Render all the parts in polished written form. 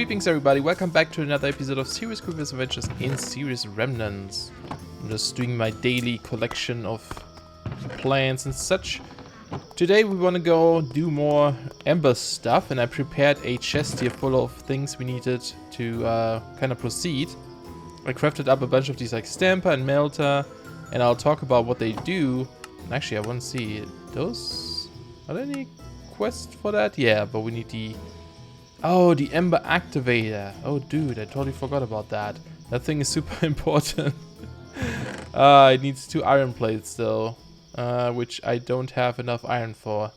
Greetings everybody, welcome back to another episode of Serious Adventures in Serious Remnants. I'm just doing my daily collection of plants and such. Today we want to go do more Embers stuff, and I prepared a chest here full of things we needed to kind of proceed. I crafted up a bunch of these like stamper and melter, and I'll talk about what they do. And actually I want to see those. Are there any quests for that? Yeah, but we need the... Oh, the Ember Activator. Oh, dude, I totally forgot about that. That thing is super important. It needs 2 iron plates, though. Which I don't have enough iron for.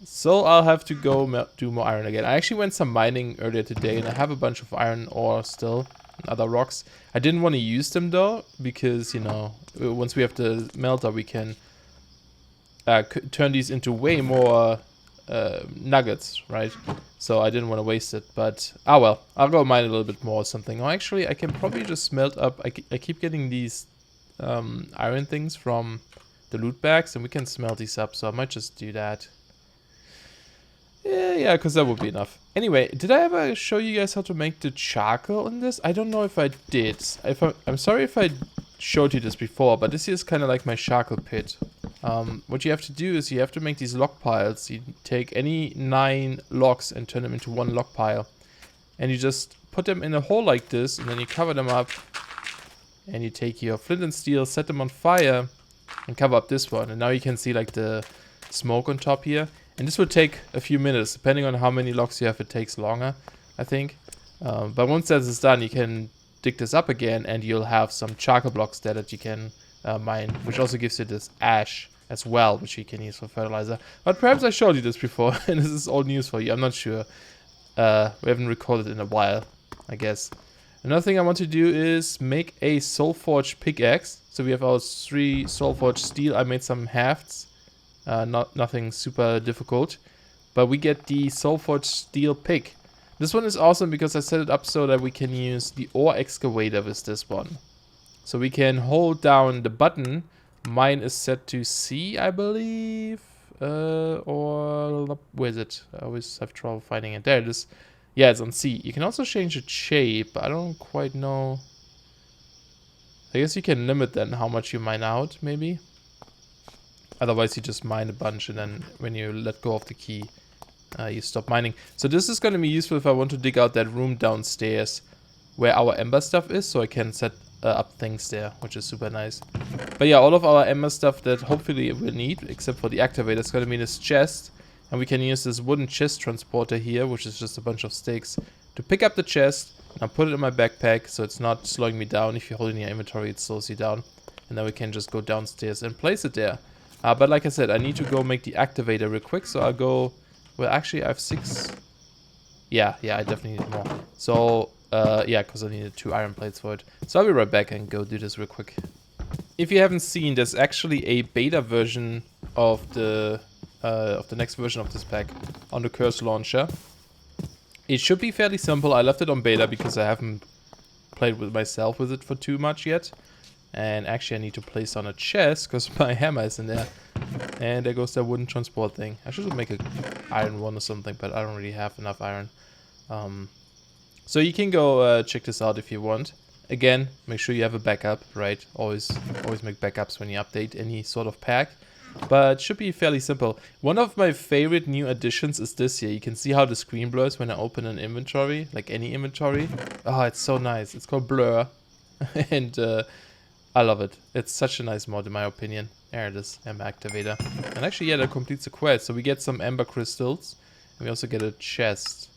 So I'll have to go do more iron again. I actually went some mining earlier today, and I have a bunch of iron ore still. And other rocks. I didn't want to use them, though, because, you know, once we have the melter, we can turn these into way more... nuggets, right? So I didn't want to waste it, but well, I'll go mine a little bit more or something. Or actually, I can probably just smelt up. I keep getting these iron things from the loot bags, and we can smelt these up. So I might just do that. Yeah, because that would be enough. Anyway, did I ever show you guys how to make the charcoal in this? I don't know if I did. I'm sorry if I showed you this before, but this is kind of like my charcoal pit. What you have to do is you have to make these log piles. You take any 9 logs and turn them into 1 log pile. And you just put them in a hole like this, and then you cover them up. And you take your flint and steel, set them on fire, and cover up this one. And now you can see like the smoke on top here. And this will take a few minutes, depending on how many logs you have. It takes longer, I think. But once that is done, you can dig this up again, and you'll have some charcoal blocks there that you can mine, which also gives you this ash as well, which you can use for fertilizer. But perhaps I showed you this before, and this is old news for you. I'm not sure. We haven't recorded in a while, I guess. Another thing I want to do is make a soul-forged pickaxe. So we have our 3 soul-forged steel. I made some hafts. Nothing super difficult. But we get the soul-forged steel pick. This one is awesome because I set it up so that we can use the ore excavator with this one. So we can hold down the button. Mine is set to C, I believe. Or where is it? I always have trouble finding it. There it is. Yeah, it's on C. You can also change its shape. I don't quite know. I guess you can limit then how much you mine out, maybe. Otherwise, you just mine a bunch, and then when you let go of the key, you stop mining. So this is going to be useful if I want to dig out that room downstairs where our ember stuff is, so I can set up things there, which is super nice. But yeah, all of our ember stuff that hopefully we'll need, except for the activator, is going to be this chest. And we can use this wooden chest transporter here, which is just a bunch of sticks, to pick up the chest. And I'll put it in my backpack, so it's not slowing me down. If you hold it in your inventory, it slows you down. And then we can just go downstairs and place it there. But like I said, I need to go make the activator real quick, so I'll go... Well, actually, I have 6... Yeah, I definitely need more. So... yeah, because I needed 2 iron plates for it. So I'll be right back and go do this real quick. If you haven't seen, there's actually a beta version of the next version of this pack on the Curse launcher. It should be fairly simple. I left it on beta because I haven't played with myself with it for too much yet. And actually I need to place on a chest because my hammer is in there. And there goes that wooden transport thing. I should make an iron one or something, but I don't really have enough iron. So you can go check this out if you want. Again, make sure you have a backup, right? Always make backups when you update any sort of pack. But it should be fairly simple. One of my favorite new additions is this here. You can see how the screen blurs when I open an inventory, like any inventory. Oh, it's so nice. It's called Blur. And I love it. It's such a nice mod in my opinion. There it is, Ember Activator. And actually, yeah, that completes the quest. So we get some Ember Crystals. And we also get a chest.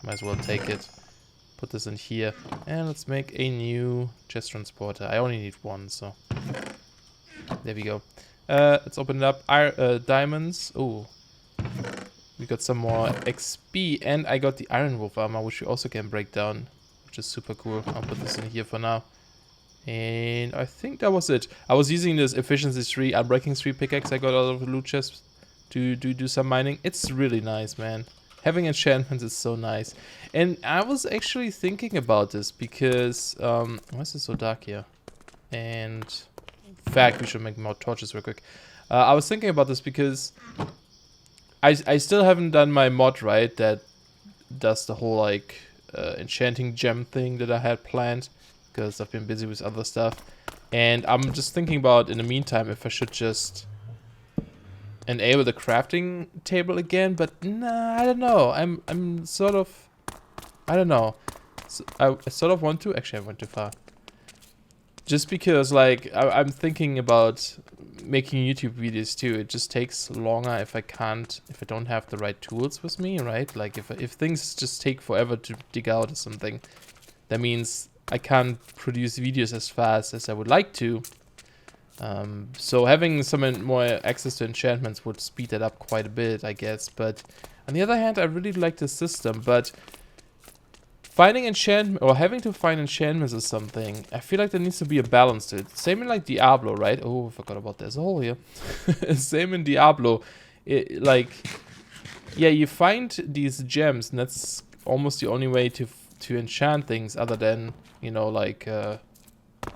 Might as well take it. Put this in here, and let's make a new chest transporter. I only need 1, so there we go. Let's open it up. Diamonds. Oh, we got some more XP, and I got the Iron Wolf armor, which we also can break down, which is super cool. I'll put this in here for now. And I think that was it. I was using this Efficiency 3 Unbreaking 3 pickaxe I got out of the loot chest to do some mining. It's really nice, man. Having enchantments is so nice. And I was actually thinking about this because... why is it so dark here? And... In fact, we should make more torches real quick. I was thinking about this because... I still haven't done my mod, right? That does the whole, like... enchanting gem thing that I had planned, because I've been busy with other stuff. And I'm just thinking about, in the meantime, if I should just enable the crafting table again. But nah, I don't know. I'm sort of, I don't know. So I sort of want to. Actually, I went too far. Just because, like, I'm thinking about making YouTube videos too. It just takes longer if I don't have the right tools with me, right? Like, if things just take forever to dig out or something, that means I can't produce videos as fast as I would like to. So having some more access to enchantments would speed that up quite a bit, I guess. But on the other hand, I really like the system, but finding enchantment or having to find enchantments or something, I feel like there needs to be a balance to it. Same in like Diablo, right? Oh, I forgot about this hole here. Same in Diablo. Like, yeah, you find these gems, and that's almost the only way to enchant things, other than, you know, like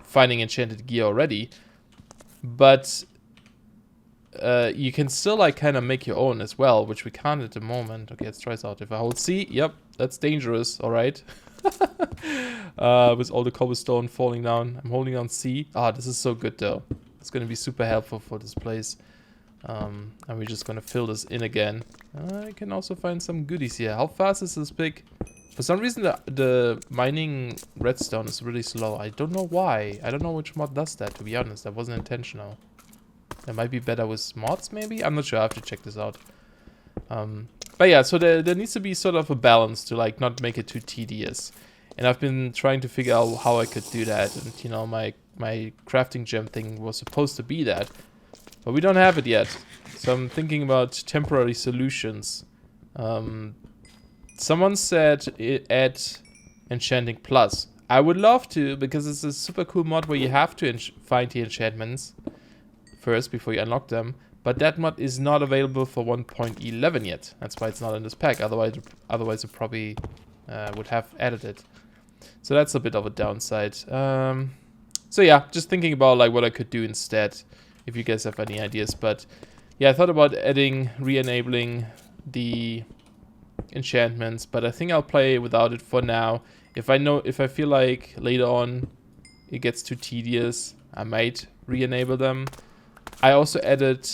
finding enchanted gear already. But you can still like kind of make your own as well, which we can't at the moment. Okay, let's try this out. If I hold C, yep, that's dangerous. All right. With all the cobblestone falling down, I'm holding on C. Ah, this is so good though. It's gonna be super helpful for this place. And we're just gonna fill this in again. I can also find some goodies here. How fast is this pick? For some reason, the mining redstone is really slow. I don't know why. I don't know which mod does that, to be honest. That wasn't intentional. That might be better with mods, maybe? I'm not sure. I have to check this out. But yeah, so there needs to be sort of a balance to, like, not make it too tedious. And I've been trying to figure out how I could do that. And, you know, my crafting gem thing was supposed to be that. But we don't have it yet. So I'm thinking about temporary solutions. Someone said add Enchanting Plus. I would love to, because it's a super cool mod where you have to find the enchantments first before you unlock them. But that mod is not available for 1.11 yet. That's why it's not in this pack. Otherwise it probably would have added it. So that's a bit of a downside. So yeah, just thinking about like what I could do instead, if you guys have any ideas. But yeah, I thought about re-enabling the enchantments, but I think I'll play without it for now. If I feel like later on it gets too tedious, I might re-enable them. I also added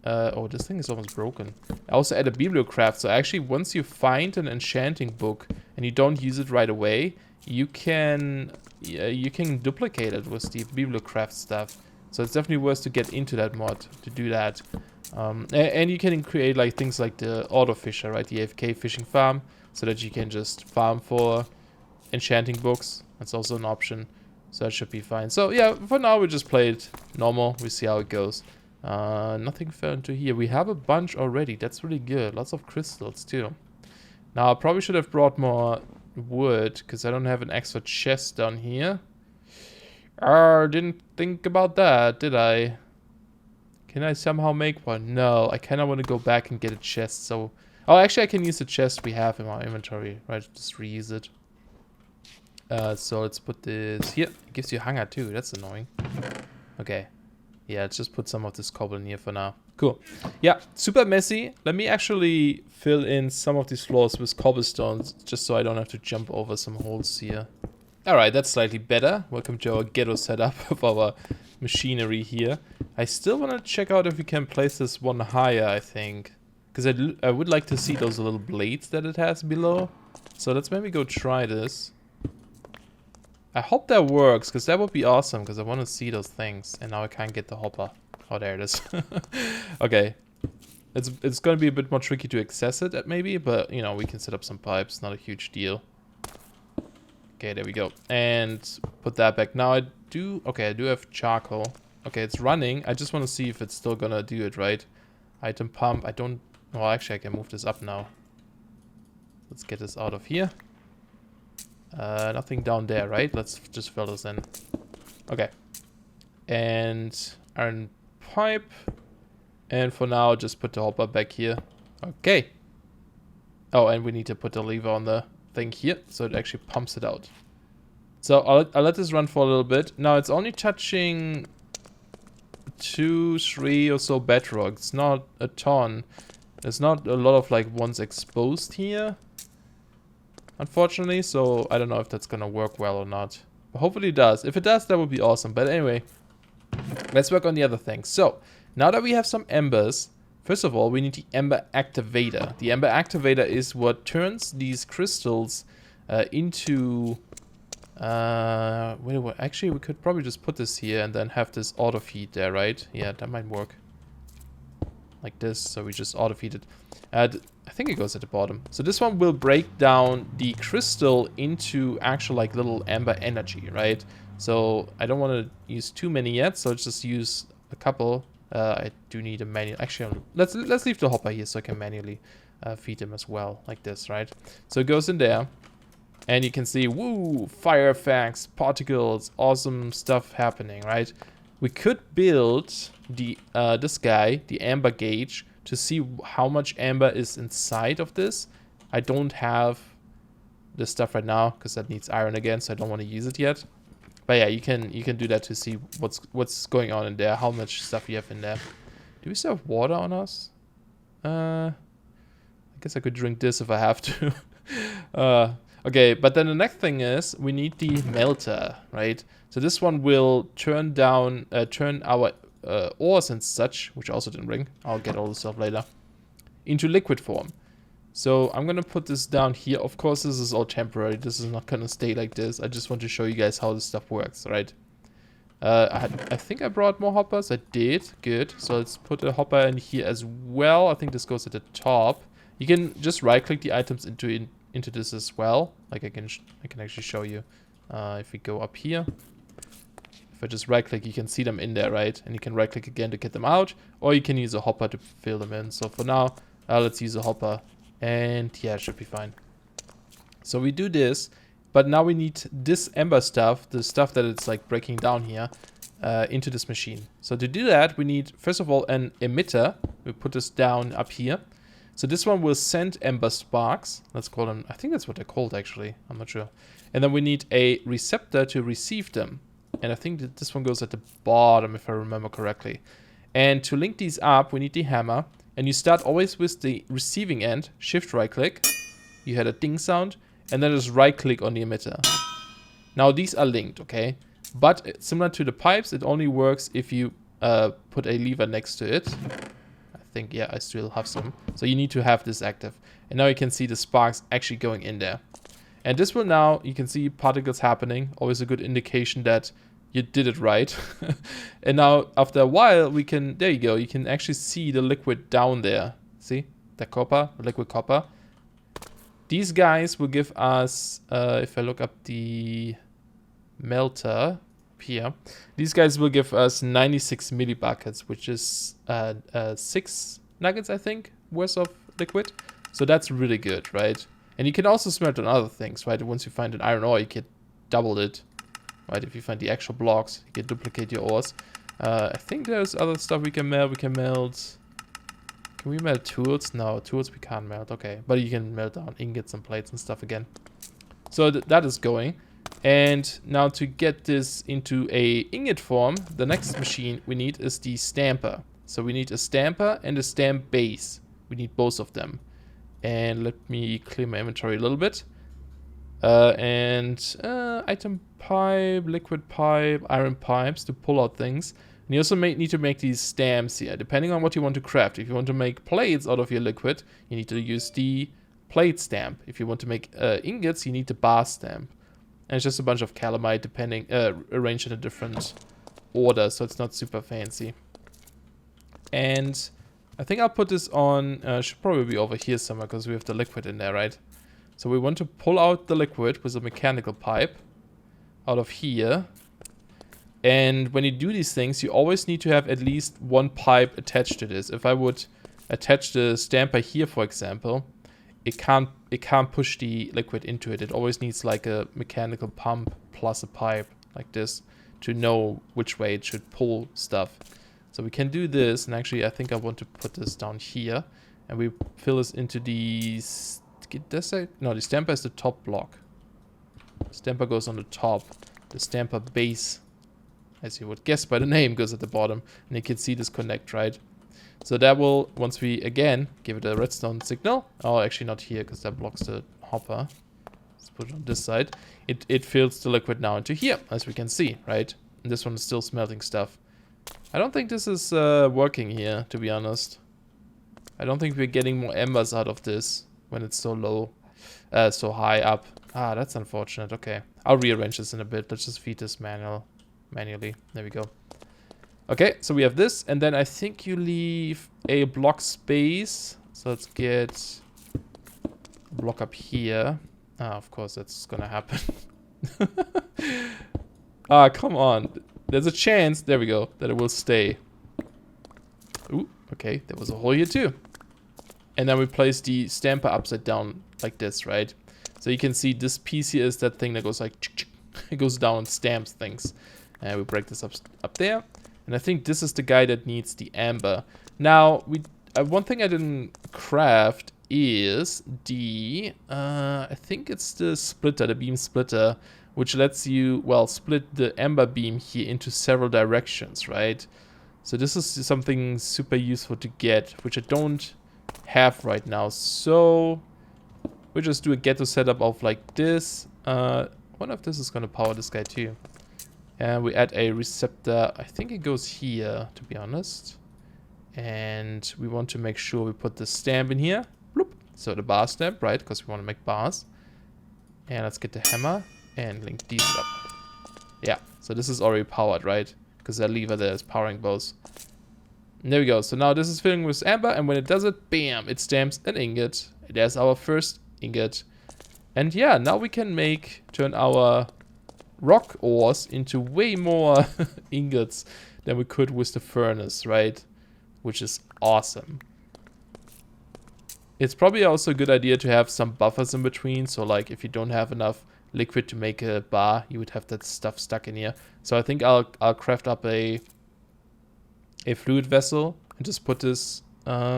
oh, this thing is almost broken. I also added bibliocraft, so actually once you find an enchanting book and you don't use it right away, you can duplicate it with the bibliocraft stuff. So it's definitely worth to get into that mod to do that. And you can create like things like the auto fisher, right? The AFK fishing farm, so that you can just farm for enchanting books. That's also an option. So that should be fine. So yeah, for now we just play it normal. We see how it goes. Nothing fell into here. We have a bunch already. That's really good. Lots of crystals too. Now I probably should have brought more wood, because I don't have an extra chest down here. Didn't think about that, did I? Can I somehow make one? No, I kind of want to go back and get a chest. So, oh, actually I can use the chest we have in our inventory, right? Just reuse it. So let's put this here. It gives you hunger too. That's annoying. Okay. Yeah, let's just put some of this cobble in here for now. Cool. Yeah, super messy. Let me actually fill in some of these floors with cobblestones, just so I don't have to jump over some holes here. Alright, that's slightly better. Welcome to our ghetto setup of our machinery here. I still want to check out if we can place this one higher, I think. Because I would like to see those little blades that it has below. So let's maybe go try this. I hope that works, because that would be awesome, because I want to see those things. And now I can't get the hopper. Oh, there it is. Okay. It's going to be a bit more tricky to access it, maybe, but, you know, we can set up some pipes. Not a huge deal. Okay, there we go. And put that back. Now I do have charcoal. Okay, it's running. I just want to see if it's still going to do it, right? Item pump. I don't... Well, actually, I can move this up now. Let's get this out of here. Nothing down there, right? Let's just fill this in. Okay. And iron pipe. And for now, just put the hopper back here. Okay. Oh, and we need to put the lever on the thing here, so it actually pumps it out. So I'll let this run for a little bit. Now it's only touching 2, 3 or so bedrock. It's not a ton. There's not a lot of like ones exposed here. unfortunately. So I don't know if that's gonna work well or not. But hopefully it does. If it does, that would be awesome. But anyway, let's work on the other things. So now that we have some embers, first of all, we need the Ember Activator. The Ember Activator is what turns these crystals into... actually, we could probably just put this here and then have this auto-feed there, right? Yeah, that might work. Like this, so we just auto-feed it. I think it goes at the bottom. So this one will break down the crystal into actual like little amber energy, right? So I don't want to use too many yet, so let's just use a couple. I do need a manual. Actually, let's leave the hopper here so I can manually feed them as well, like this, right? So it goes in there, and you can see, woo, fire effects, particles, awesome stuff happening, right? We could build the this guy, the amber gauge, to see how much amber is inside of this. I don't have this stuff right now because that needs iron again, so I don't want to use it yet. But yeah, you can do that to see what's going on in there, how much stuff you have in there. Do we still have water on us? I guess I could drink this if I have to. Okay, but then the next thing is we need the melter, right? So this one will turn our ores and such, which also didn't ring. I'll get all the stuff later, into liquid form. So I'm gonna put this down here. Of course, this is all temporary. This is not gonna stay like this. I just want to show you guys how this stuff works, right? I think I brought more hoppers. I did. Good. So let's put a hopper in here as well. I think this goes at the top. You can just right-click the items into this as well. Like I can actually show you. If we go up here, if I just right-click, you can see them in there, right? And you can right-click again to get them out, or you can use a hopper to fill them in. So for now, let's use a hopper. And yeah, it should be fine. So we do this, but now we need this ember stuff, the stuff that it's like breaking down here, into this machine. So to do that, we need, first of all, an emitter. We put this down up here. So this one will send ember sparks. Let's call them, I think that's what they're called actually. I'm not sure. And then we need a receptor to receive them. And I think that this one goes at the bottom, if I remember correctly. And to link these up, we need the hammer. And you start always with the receiving end, shift right click, you had a ding sound, and then just right click on the emitter. Now these are linked, okay? But similar to the pipes, it only works if you put a lever next to it. I think, yeah, I still have some. So you need to have this active. And now you can see the sparks actually going in there. And this will now, you can see particles happening, always a good indication that you did it right. And now after a while we can, there you go, you can actually see the liquid down there. See the copper, the liquid copper. These guys will give us, if I look up the melter here, these guys will give us 96 millibuckets, which is 6 nuggets, I think, worth of liquid. So that's really good, right? And you can also smelt on other things, right? Once you find an iron ore, you can double it. Right, if you find the actual blocks, you can duplicate your ores. I think there's other stuff we can melt. We can melt... Can we melt tools? No, tools we can't melt. Okay, but you can melt down ingots and plates and stuff again. So that is going. And now to get this into a ingot form, the next machine we need is the stamper. So we need a stamper and a stamp base. We need both of them. And let me clear my inventory a little bit. Item pipe, liquid pipe, iron pipes to pull out things. And you also need to make these stamps here, depending on what you want to craft. If you want to make plates out of your liquid, you need to use the plate stamp. If you want to make ingots, you need the bar stamp. And it's just a bunch of calamite, depending, arranged in a different order, so it's not super fancy. And I think I'll put this on, should probably be over here somewhere, because we have the liquid in there, right? So we want to pull out the liquid with a mechanical pipe out of here. And when you do these things, you always need to have at least one pipe attached to this. If I would attach the stamper here, for example, it can't push the liquid into it. It always needs like a mechanical pump plus a pipe like this to know which way it should pull stuff. So we can do this, and actually I think I want to put this down here, and we fill this into these. No, the stamper is the top block. Stamper goes on the top. The stamper base, as you would guess by the name, goes at the bottom. And you can see this connect, right? So that will, once we again give it a redstone signal. Oh, actually not here, because that blocks the hopper. put it on this side, it fills the liquid now into here, as we can see, right? And this one is still smelting stuff. I don't think this is working here, to be honest. I don't think we're getting more embers out of this when it's so low, so high up. Ah, that's unfortunate. Okay, I'll rearrange this in a bit. Let's just feed this manually. There we go. Okay, so we have this, and then I think you leave a block space. So let's get a block up here. Ah, of course, that's gonna happen. Ah, come on. There's a chance, there we go, that it will stay. Ooh, okay, there was a hole here too. And then we place the stamper upside down like this, right? So you can see this piece here is that thing that goes like, it goes down and stamps things. And we break this up there. And I think this is the guy that needs the amber. Now, one thing I didn't craft is the, I think it's the splitter, the beam splitter, which lets you, well, split the amber beam here into several directions, right? So this is something super useful to get, which I don't have right now. So we just do a ghetto setup of like this. I wonder if this is going to power this guy too. And we add a receptor. I think it goes here, to be honest. And we want to make sure we put the stamp in here. Bloop. So the bar stamp, right? Because we want to make bars. And let's get the hammer and link these up. Yeah, so this is already powered, right? Because that lever there is powering both. And there we go. So now this is filling with amber, and when it does it, bam, it stamps an ingot. There's our first ingot. And yeah, now we can turn our rock ores into way more ingots than we could with the furnace, right? Which is awesome. It's probably also a good idea to have some buffers in between. So like if you don't have enough liquid to make a bar, you would have that stuff stuck in here. So I think I'll craft up a fluid vessel and just put this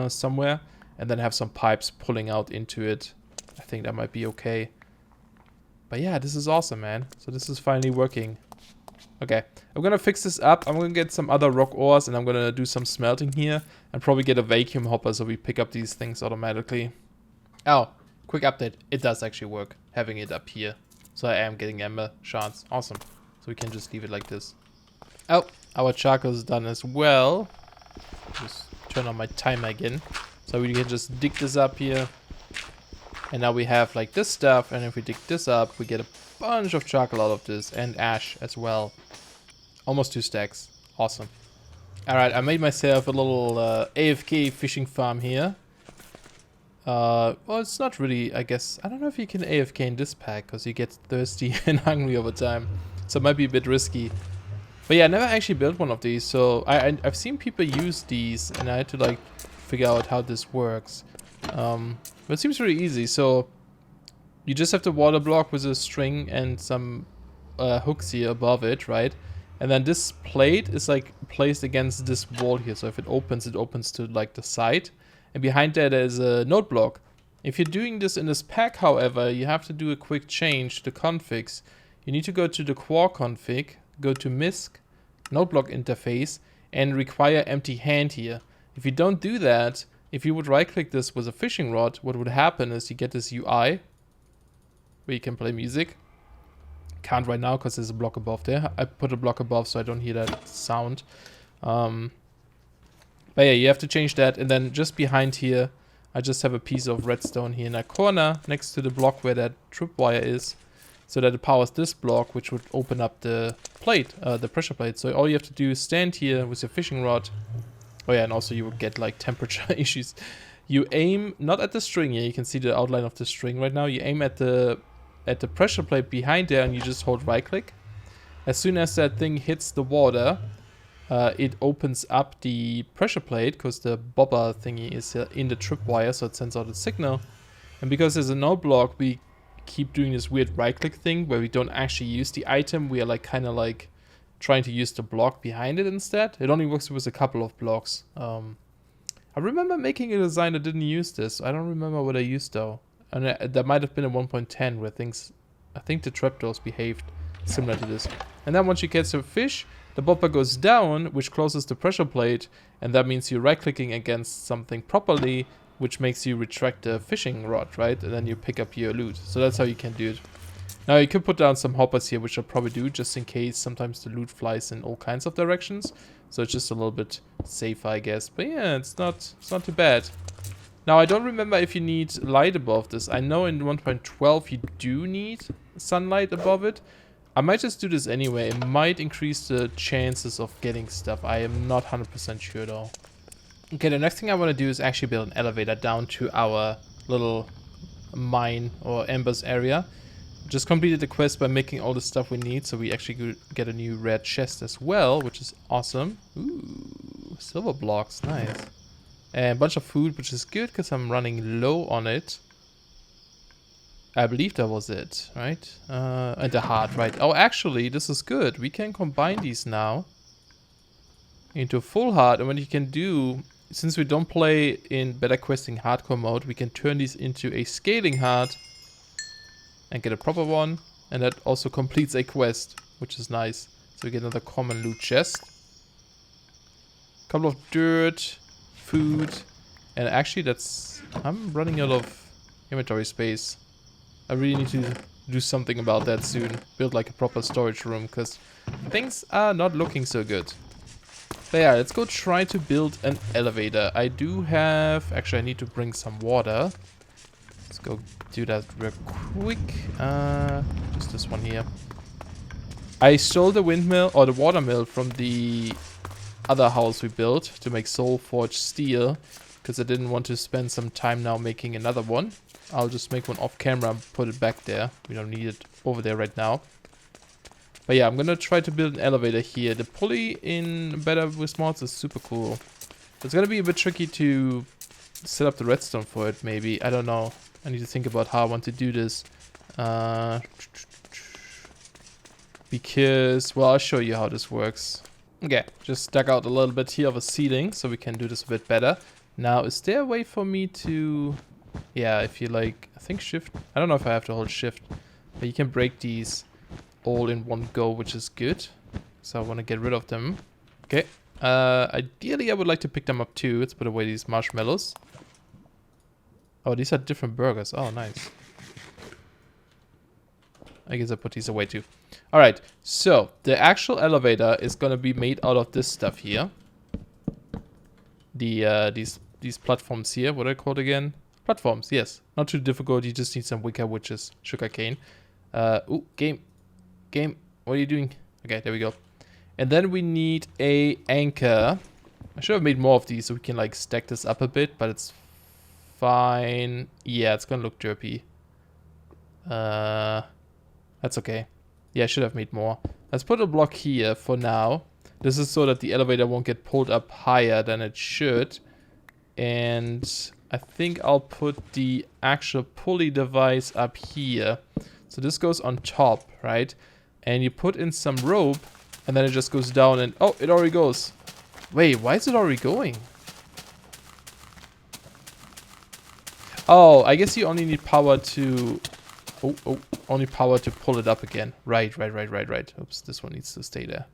somewhere, and then have some pipes pulling out into it. I think that might be okay. But yeah, this is awesome, man. So this is finally working. Okay, I'm gonna fix this up. I'm gonna get some other rock ores, and I'm gonna do some smelting here, and probably get a vacuum hopper so we pick up these things automatically. Oh, quick update. It does actually work, having it up here. So I am getting ember shards. Awesome. So we can just leave it like this. Oh, our charcoal is done as well. Just turn on my timer again. So we can just dig this up here. And now we have like this stuff. And if we dig this up, we get a bunch of charcoal out of this. And ash as well. Almost 2 stacks. Awesome. Alright, I made myself a little AFK fishing farm here. Well, it's not really, I guess. I don't know if you can AFK in this pack, because you get thirsty and hungry over time. So it might be a bit risky. But yeah, I never actually built one of these. So I've seen people use these, and I had to like figure out how this works. But it seems really easy. So you just have the water block with a string and some hooks here above it, right? And then this plate is like placed against this wall here. So if it opens to like the side. And behind there is a node block. If you're doing this in this pack, however, you have to do a quick change to configs. You need to go to the core config, go to MISC, node block interface, and require empty hand here. If you don't do that, if you would right click this with a fishing rod, what would happen is you get this UI where you can play music. Can't right now because there's a block above there. I put a block above so I don't hear that sound. But yeah, you have to change that, and then just behind here, I just have a piece of redstone here in a corner next to the block where that tripwire is, so that it powers this block, which would open up the plate, the pressure plate. So all you have to do is stand here with your fishing rod. Oh yeah, and also you would get like temperature issues. You aim not at the string here. You can see the outline of the string right now. You aim at the pressure plate behind there, and you just hold right click. As soon as that thing hits the water, it opens up the pressure plate, because the bobber thingy is in the tripwire, so it sends out a signal. And because there's a node block, we keep doing this weird right click thing where we don't actually use the item. We are like kind of like trying to use the block behind it instead. It only works with a couple of blocks. I remember making a design that didn't use this. I don't remember what I used though. And that might have been a 1.10 where I think the trapdoors behaved similar to this. And then once you catch a fish, the bobber goes down, which closes the pressure plate, and that means you're right-clicking against something properly, which makes you retract the fishing rod, right? And then you pick up your loot. So that's how you can do it. Now you could put down some hoppers here, which I'll probably do just in case sometimes the loot flies in all kinds of directions. So it's just a little bit safer, I guess. But yeah, it's not too bad. Now I don't remember if you need light above this. I know in 1.12 you do need sunlight above it. I might just do this anyway. It might increase the chances of getting stuff. I am not 100% sure though. Okay, the next thing I want to do is actually build an elevator down to our little mine or Embers area. Just completed the quest by making all the stuff we need, so we actually get a new red chest as well, which is awesome. Ooh, silver blocks, nice. And a bunch of food, which is good because I'm running low on it. I believe that was it, right? And the heart, right? Oh, actually, this is good. We can combine these now into a full heart, and what you can do, since we don't play in Better Questing hardcore mode, we can turn these into a scaling heart and get a proper one, and that also completes a quest, which is nice. So we get another common loot chest, couple of dirt, food, and actually I'm running out of inventory space. I really need to do something about that soon. Build like a proper storage room, because things are not looking so good. But yeah, let's go try to build an elevator. I do have, actually I need to bring some water. Let's go do that real quick. Just this one here. I stole the windmill or the water mill from the other house we built to make soul forged steel, because I didn't want to spend some time now making another one. I'll just make one off camera and put it back there. We don't need it over there right now. But yeah, I'm gonna try to build an elevator here. The pulley in BetterWithMods is super cool. It's gonna be a bit tricky to set up the redstone for it, maybe. I don't know. I need to think about how I want to do this. Because, well, I'll show you how this works. Okay, just dug out a little bit here of a ceiling so we can do this a bit better. Now, is there a way for me to... Yeah, if you like, I think shift. I don't know if I have to hold shift, but you can break these all in one go, which is good. So I want to get rid of them. Okay. Ideally, I would like to pick them up too. Let's put away these marshmallows. Oh, these are different burgers. Oh, nice. I guess I put these away too. All right. So the actual elevator is going to be made out of this stuff here. These platforms here. What are they called again? Platforms, yes. Not too difficult. You just need some wicker, which is sugarcane. Ooh, game. What are you doing? Okay, there we go. And then we need a anchor. I should have made more of these so we can like stack this up a bit, but it's fine. Yeah, it's gonna look derpy. That's okay. Yeah, I should have made more. Let's put a block here for now. This is so that the elevator won't get pulled up higher than it should. And I think I'll put the actual pulley device up here. So this goes on top, right? And you put in some rope, and then it just goes down and... Oh, it already goes. Wait, why is it already going? Oh, I guess you only need power to... Oh, only power to pull it up again. Right. Oops, this one needs to stay there.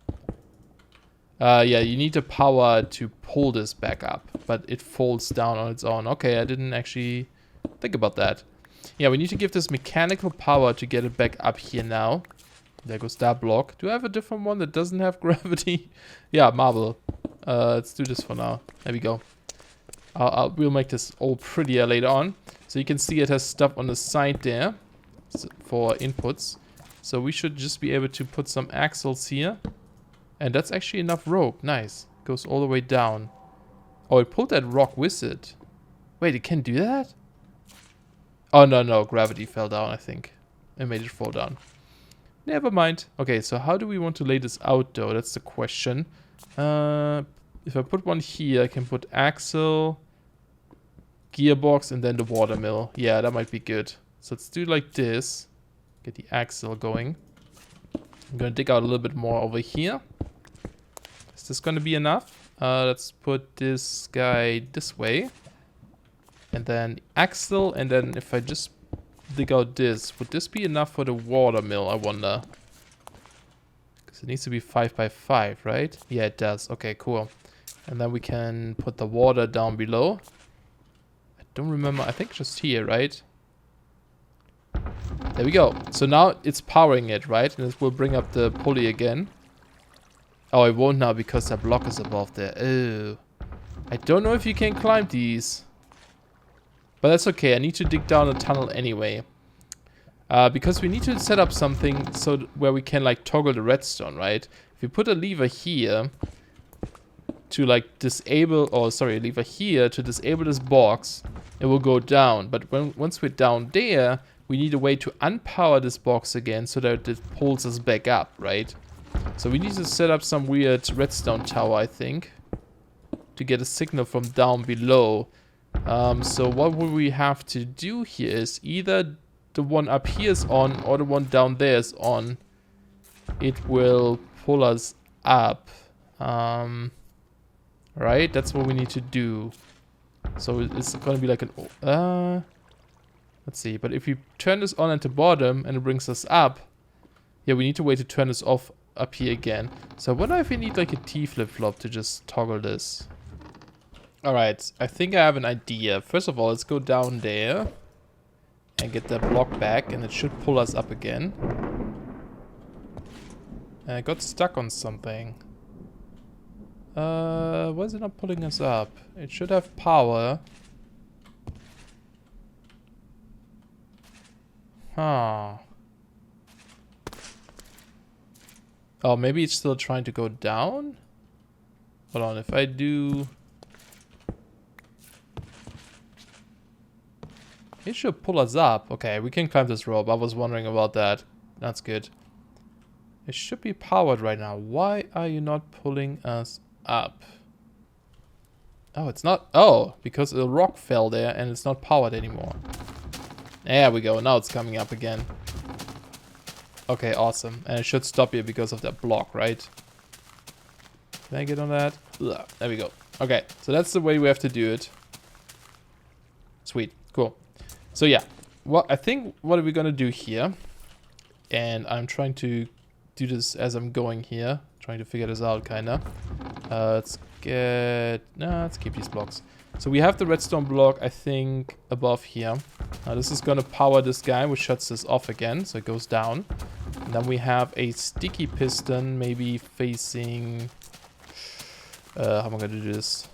Yeah, you need the power to pull this back up, but it folds down on its own. Okay, I didn't actually think about that. Yeah, we need to give this mechanical power to get it back up here now. There goes that block. Do I have a different one that doesn't have gravity? Yeah, marble. Let's do this for now. There we go. We'll make this all prettier later on. So you can see it has stuff on the side there for inputs. So we should just be able to put some axles here. And that's actually enough rope. Nice. Goes all the way down. Oh, it pulled that rock with it. Wait, it can do that? Oh, no. Gravity fell down, I think. It made it fall down. Never mind. Okay, so how do we want to lay this out, though? That's the question. If I put one here, I can put axle, gearbox, and then the water mill. Yeah, that might be good. So let's do like this. Get the axle going. I'm going to dig out a little bit more over here. Is this going to be enough? Let's put this guy this way. And then axle. And then if I just dig out this, would this be enough for the water mill, I wonder? Because it needs to be 5 by 5, right? Yeah, it does. Okay, cool. And then we can put the water down below. I don't remember. I think just here, right? There we go. So now it's powering it, right? And it will bring up the pulley again. Oh, it won't now because that block is above there. Oh. I don't know if you can climb these. But that's okay. I need to dig down a tunnel anyway. Because we need to set up something so where we can like toggle the redstone, right? If we put a lever here to like disable, or sorry, a lever here to disable this box, it will go down. But once we're down there, we need a way to unpower this box again so that it pulls us back up, right? So we need to set up some weird redstone tower, I think, to get a signal from down below. So what would we have to do here is either the one up here is on or the one down there is on. It will pull us up. Right? That's what we need to do. So it's going to be like an... let's see. But if we turn this on at the bottom and it brings us up... Yeah, we need to wait to turn this off up here again. So I wonder if we need like a T flip-flop to just toggle this. Alright, I think I have an idea. First of all, let's go down there and get that block back, and it should pull us up again. And I got stuck on something. Why is it not pulling us up? It should have power. Huh. Oh, maybe it's still trying to go down? Hold on, if I do... It should pull us up. Okay, we can climb this rope. I was wondering about that. That's good. It should be powered right now. Why are you not pulling us up? Oh, it's not. Oh, because a rock fell there and it's not powered anymore. There we go. Now it's coming up again. Okay, awesome. And it should stop here because of that block, right? Can I get on that? Ugh, there we go. Okay, so that's the way we have to do it. Sweet. Cool. So yeah, I think what are we gonna do here? And I'm trying to do this as I'm going here, trying to figure this out, kinda. Let's keep these blocks. So we have the redstone block, I think, above here. Now this is gonna power this guy, which shuts this off again, so it goes down. And then we have a sticky piston, maybe facing. How am I gonna do this?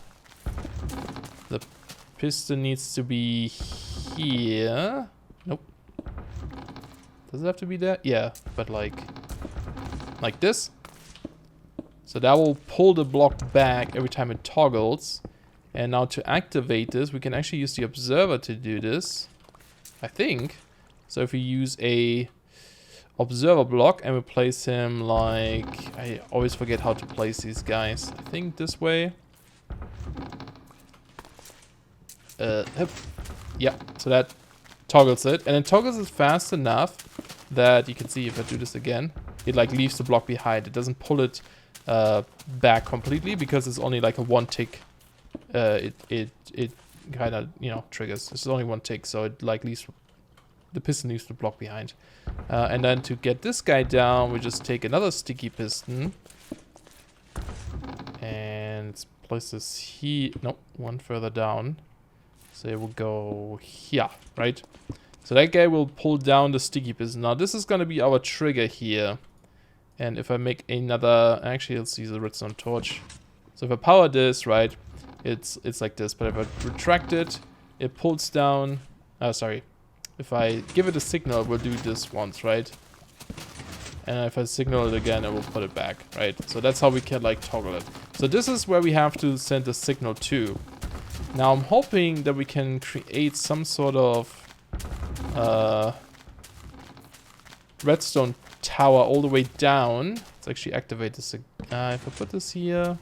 The piston needs to be here. Nope. Does it have to be there? Yeah, but like this. So that will pull the block back every time it toggles. And now to activate this, we can actually use the observer to do this, I think. So if we use a observer block and we place him like, I always forget how to place these guys. I think this way. Yeah, so that toggles it, and it toggles it fast enough that you can see if I do this again, it like leaves the block behind. It doesn't pull it back completely because it's only like a one tick. It kind of, you know, triggers. It's only one tick, so it like leaves the piston leaves the block behind. And then to get this guy down, we just take another sticky piston and place this here. Nope, one further down. So it will go here, right? So that guy will pull down the sticky piston. Now this is going to be our trigger here. And if I make another, actually let's use a redstone torch. So if I power this, right, it's like this. But if I retract it, it pulls down. Oh, sorry. If I give it a signal, it will do this once, right? And if I signal it again, it will put it back, right? So that's how we can like toggle it. So this is where we have to send the signal to. Now I'm hoping that we can create some sort of redstone tower all the way down. Let's actually activate this. If I put this here,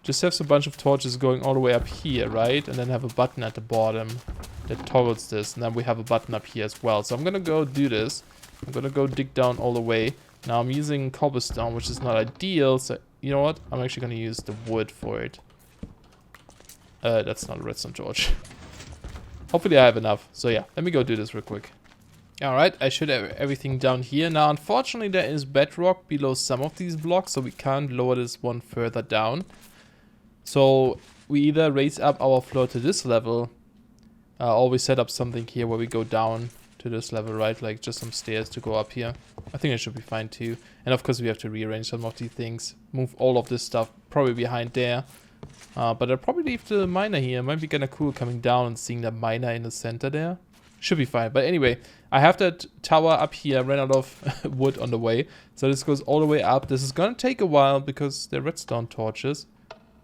just have a bunch of torches going all the way up here, right? And then have a button at the bottom that toggles this. And then we have a button up here as well. So I'm gonna go do this. I'm gonna go dig down all the way. Now I'm using cobblestone, which is not ideal. So you know what? I'm actually gonna use the wood for it. That's not a redstone torch. Hopefully I have enough. So yeah, let me go do this real quick. Alright, I should have everything down here. Now unfortunately there is bedrock below some of these blocks, so we can't lower this one further down. So we either raise up our floor to this level, or we set up something here where we go down to this level, right? Like just some stairs to go up here. I think it should be fine too. And of course we have to rearrange some of these things. Move all of this stuff probably behind there. But I'll probably leave the miner here. Might be kind of cool coming down and seeing the miner in the center there. Should be fine. But anyway, I have that tower up here. Ran out of wood on the way. So this goes all the way up. This is going to take a while because they're redstone torches.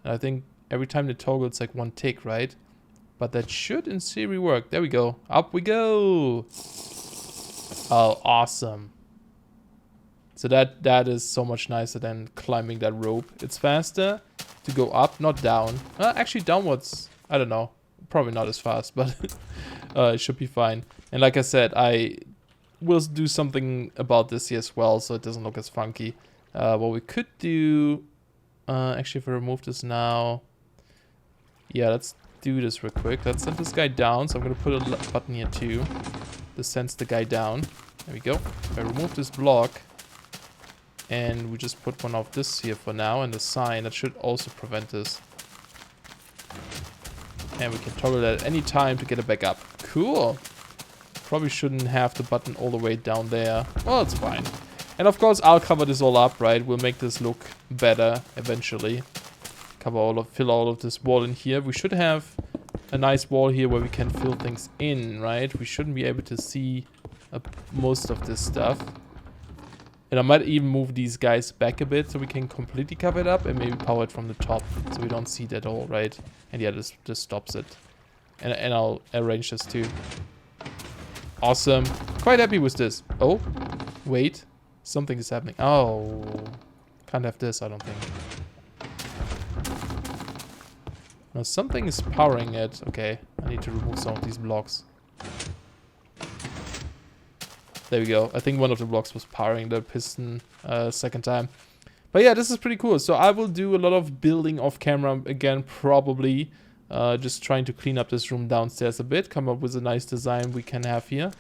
And I think every time they toggle it's like 1 tick, right? But that should in theory work. There we go. Up we go. Oh, awesome. So that is so much nicer than climbing that rope. It's faster to go up, not down. Actually, downwards, I don't know. Probably not as fast, but it should be fine. And like I said, I will do something about this here as well, so it doesn't look as funky. What we could do... actually, if I remove this now... Yeah, let's do this real quick. Let's send this guy down. So I'm going to put a button here too. This sends the guy down. There we go. If I remove this block... And we just put one of this here for now, and the sign that should also prevent this. And we can toggle that at any time to get it back up. Cool. Probably shouldn't have the button all the way down there. Well, it's fine. And of course, I'll cover this all up, right? We'll make this look better eventually. Fill all of this wall in here. We should have a nice wall here where we can fill things in, right? We shouldn't be able to see most of this stuff. And I might even move these guys back a bit so we can completely cover it up and maybe power it from the top so we don't see it at all, right? And yeah, this just stops it. And I'll arrange this too. Awesome. Quite happy with this. Oh, wait. Something is happening. Oh, can't have this, I don't think. No, something is powering it. Okay, I need to remove some of these blocks. There we go. I think one of the blocks was powering the piston second time. But yeah, this is pretty cool. So I will do a lot of building off camera again, probably. Just trying to clean up this room downstairs a bit. Come up with a nice design we can have here.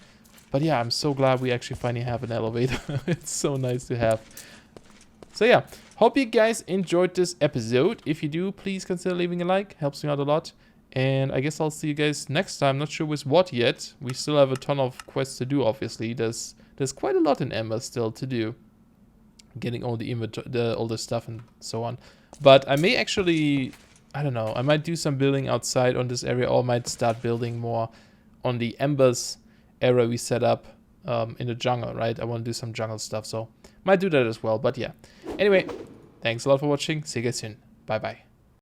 But yeah, I'm so glad we actually finally have an elevator. It's so nice to have. So yeah, hope you guys enjoyed this episode. If you do, please consider leaving a like. Helps me out a lot. And I guess I'll see you guys next time. Not sure with what yet. We still have a ton of quests to do, obviously. There's quite a lot in Embers still to do. Getting all the inventory, all the stuff and so on. But I may actually, I don't know, I might do some building outside on this area, or I might start building more on the Embers area we set up in the jungle, right? I want to do some jungle stuff, so might do that as well. But yeah. Anyway, thanks a lot for watching. See you guys soon. Bye-bye.